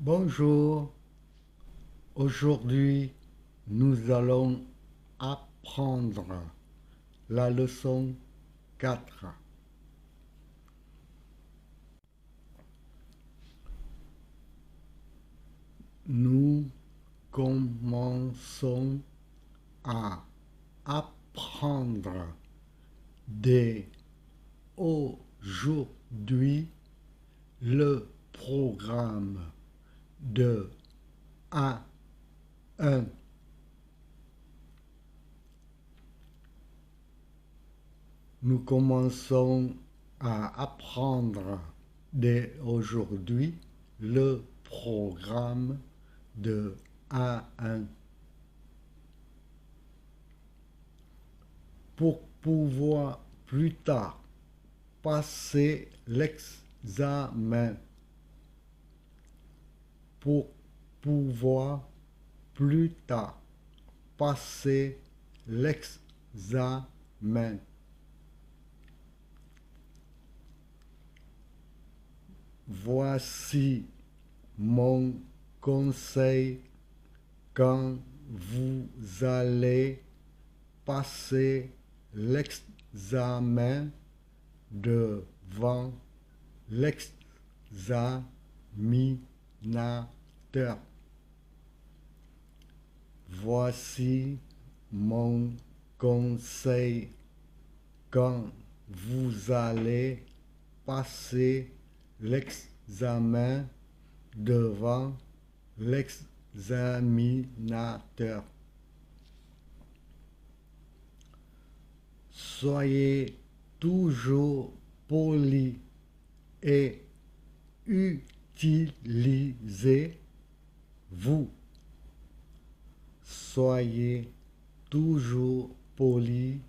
Bonjour, aujourd'hui nous allons apprendre la leçon 4. Nous commençons à apprendre dès aujourd'hui le programme de A1. Nous commençons à apprendre dès aujourd'hui le programme de A1 pour pouvoir plus tard passer l'examen. Pour pouvoir plus tard passer l'examen. Voici mon conseil quand vous allez passer l'examen devant l'examinateur. Voici mon conseil quand vous allez passer l'examen devant l'examinateur. Soyez toujours poli et utilisez-vous. Soyez toujours poli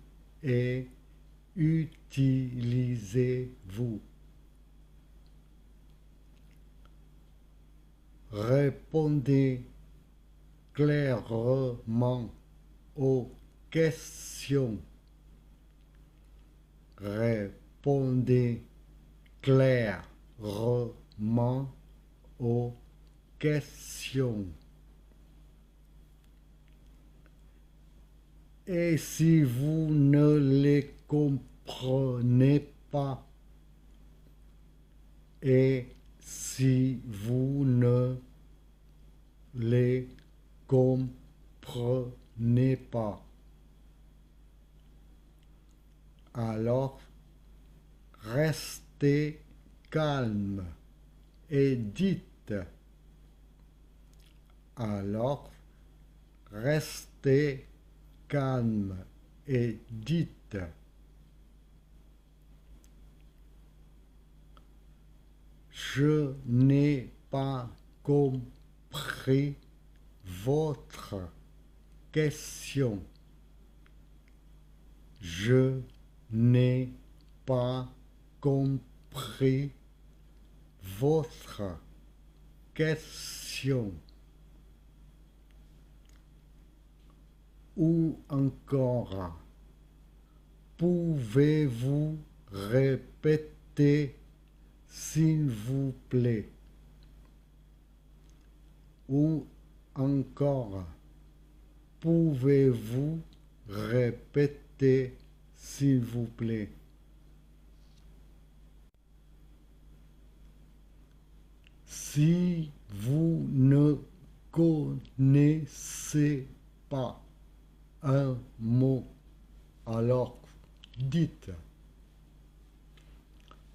et utilisez-vous. Répondez clairement aux questions. Répondez clairement aux questions. Et si vous ne les comprenez pas, et si vous ne les comprenez pas, alors restez calme et dites. Alors restez calme et dites. Je n'ai pas compris votre question. Je n'ai pas compris votre question. Ou encore, pouvez-vous répéter s'il vous plaît? Ou encore, pouvez-vous répéter s'il vous plaît? Si vous ne connaissez pas un mot, alors dites.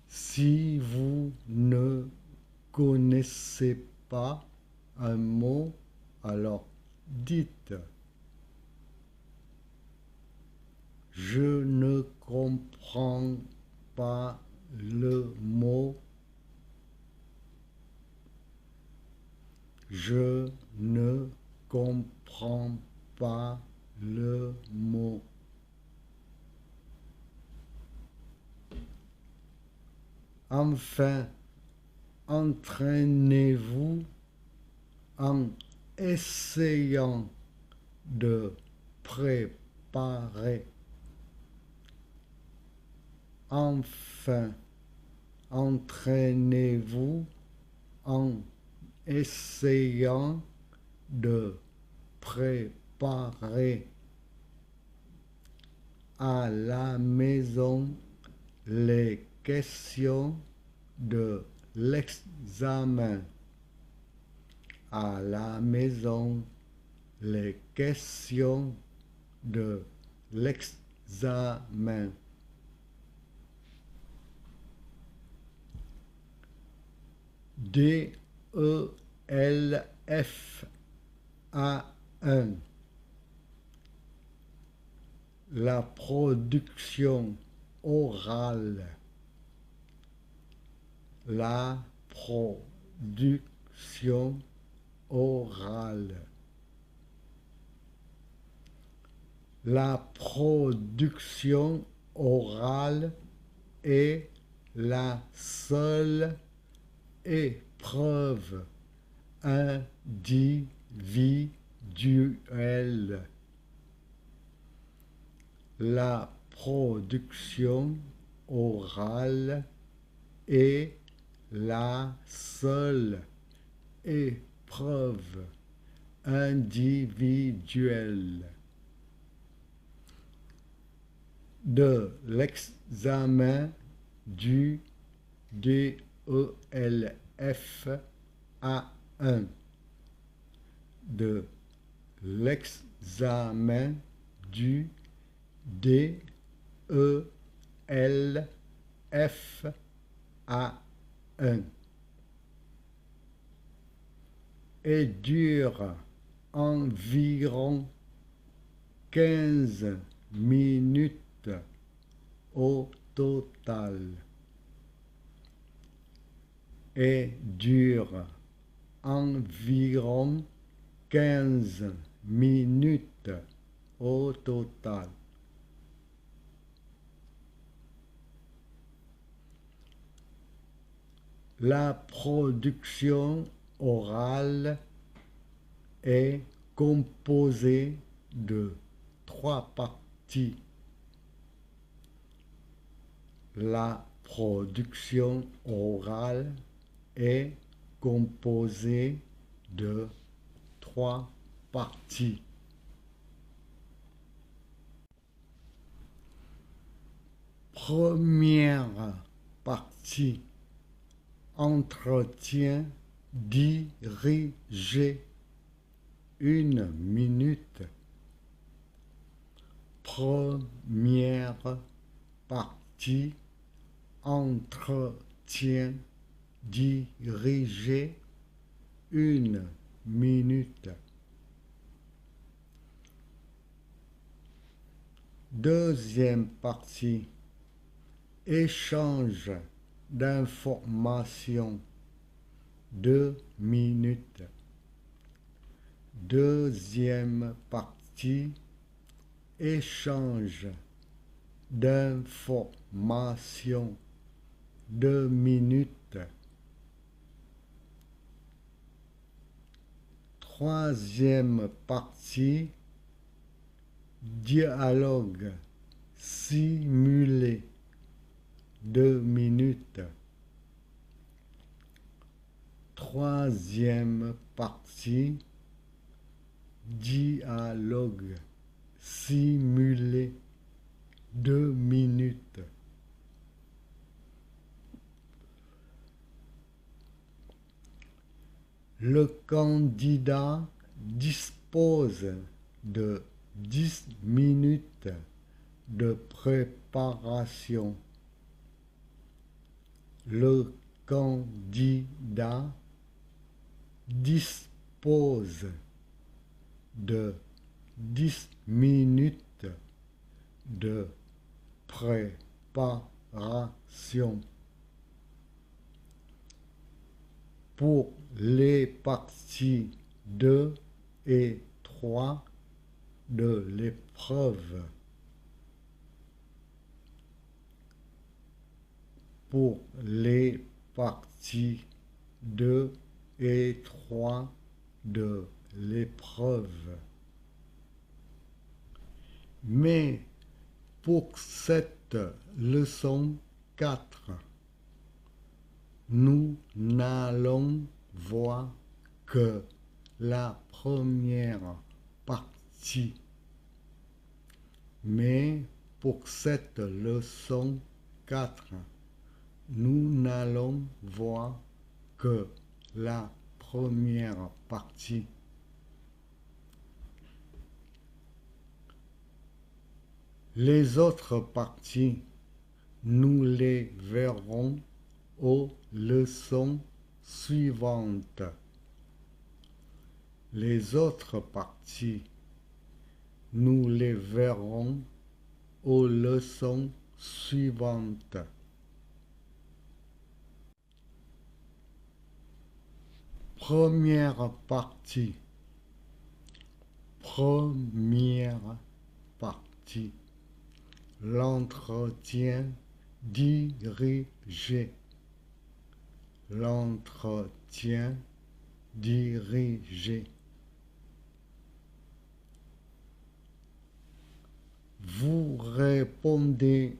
Si vous ne connaissez pas un mot, alors dites. Je ne comprends pas le mot. Je ne comprends pas le mot. Enfin, entraînez-vous en essayant de préparer. Enfin, entraînez-vous en essayant de préparer à la maison les questions de l'examen. À la maison, les questions de l'examen. DELF A1. La production orale. La production orale. La production orale est la seule épreuve individuelle. La production orale est la seule épreuve individuelle de l'examen du DELF A1, de l'examen du DELF A1 et dure environ 15 minutes au total. Et dure environ 15 minutes au total. La production orale est composée de 3 parties. La production orale est composée de 3 parties. Première partie. Entretien dirigé. 1 minute. Première partie. Entretien dirigé. 1 minute. Deuxième partie. Échange d'informations. 2 minutes. Deuxième partie. Échange d'informations. 2 minutes. Troisième partie. Dialogue simulé. 2 minutes. Troisième partie. Dialogue simulé. 2 minutes. Le candidat dispose de 10 minutes de préparation. Le candidat dispose de 10 minutes de préparation. Pour les parties 2 et 3 de l'épreuve. Pour les parties 2 et 3 de l'épreuve. Mais pour cette leçon 4, nous n'allons voir que la première partie. Mais pour cette leçon 4, nous n'allons voir que la première partie. Les autres parties, nous les verrons aux leçons suivantes. Les autres parties, nous les verrons aux leçons suivantes. Première partie. Première partie. L'entretien dirigé. L'entretien dirigé. Vous répondez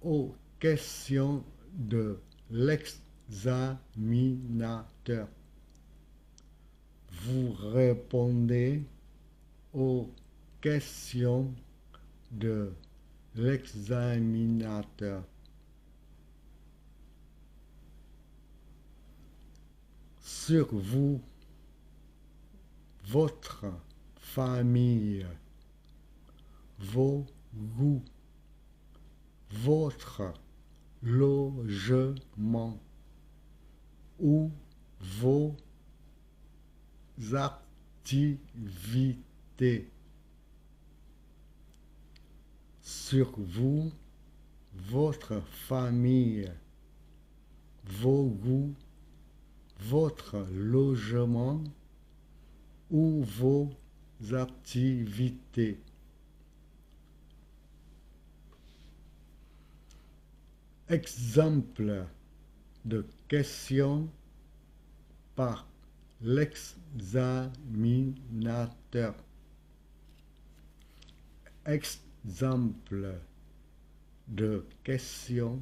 aux questions de l'examinateur. Vous répondez aux questions de l'examinateur. Sur vous, votre famille, vos goûts, votre logement ou vos activités. Sur vous, votre famille, vos goûts, votre logement ou vos activités. Exemple de questions par l'examinateur. Exemple de questions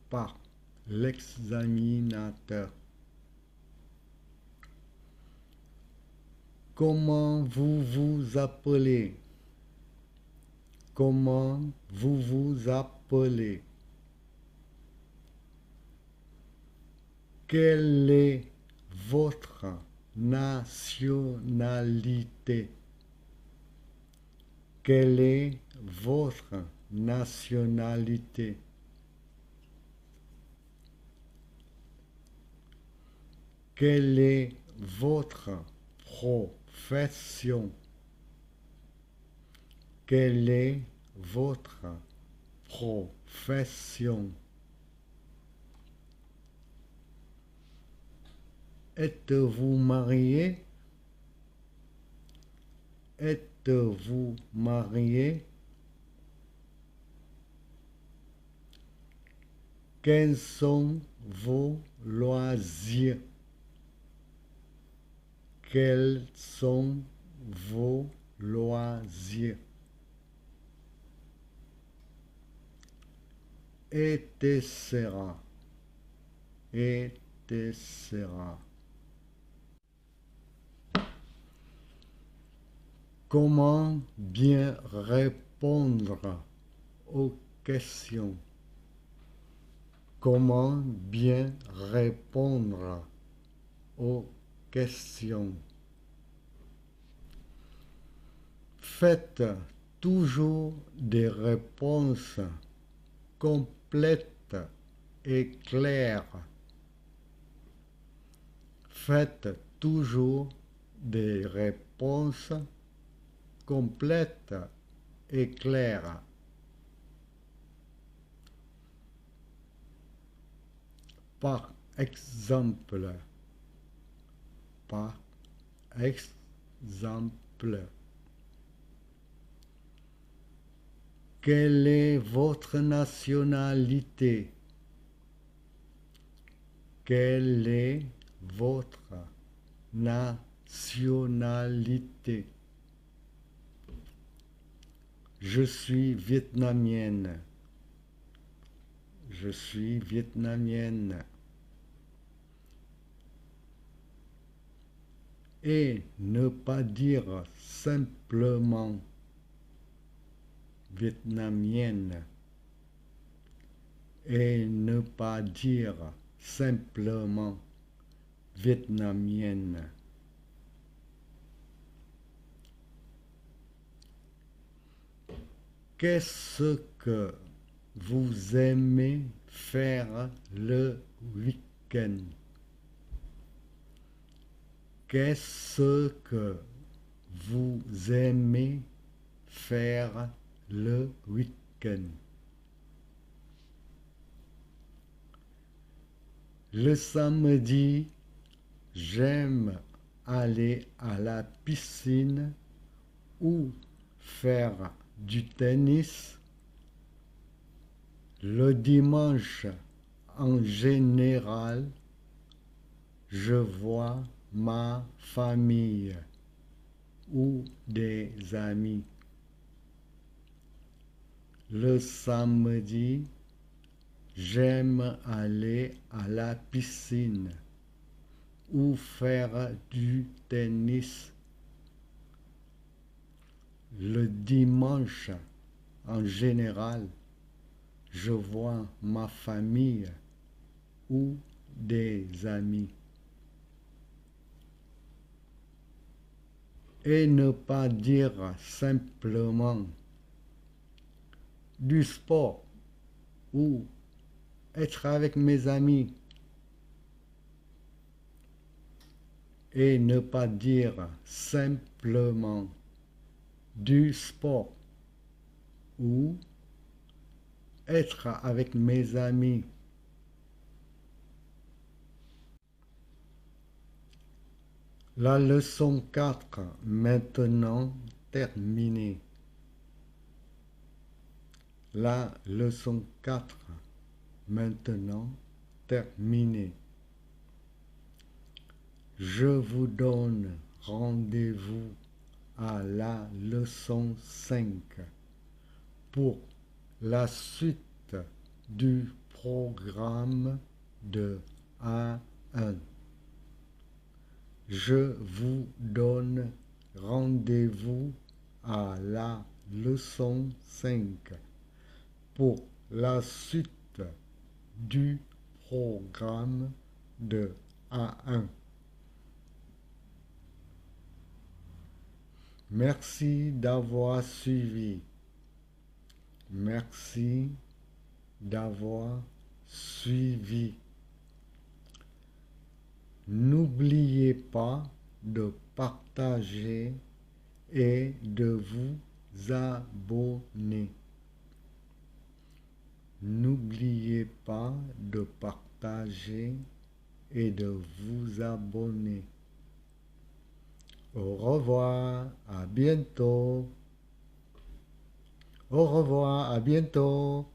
par l'examinateur. Comment vous vous appelez? Comment vous vous appelez? Quelle est votre nationalité? Quelle est votre nationalité? Quelle est votre profession? Quelle est votre profession? Êtes-vous marié? Êtes-vous marié? Quels sont vos loisirs? Quels sont vos loisirs? Etc. Etc. Comment bien répondre aux questions? Comment bien répondre aux questions? Faites toujours des réponses complètes et claires. Faites toujours des réponses complètes et claires. Par exemple, par exemple. Quelle est votre nationalité? Quelle est votre nationalité? Je suis vietnamienne. Je suis vietnamienne. et ne pas dire simplement vietnamienne et ne pas dire simplement vietnamienne. Qu'est-ce que vous aimez faire le week-end? Qu'est-ce que vous aimez faire le week-end? Le samedi, j'aime aller à la piscine ou faire du tennis. Le dimanche, en général, je vois ma famille ou des amis. Le samedi, j'aime aller à la piscine ou faire du tennis. Le dimanche, en général, je vois ma famille ou des amis. Et ne pas dire simplement du sport ou être avec mes amis. Et ne pas dire simplement du sport ou être avec mes amis. La leçon 4 maintenant terminée. La leçon 4 maintenant terminée. Je vous donne rendez-vous à la leçon 5 pour la suite du programme de A1. Je vous donne rendez-vous à la leçon 5 pour la suite du programme de A1. Merci d'avoir suivi. Merci d'avoir suivi. N'oubliez pas de partager et de vous abonner. N'oubliez pas de partager et de vous abonner. Au revoir, à bientôt. Au revoir, à bientôt.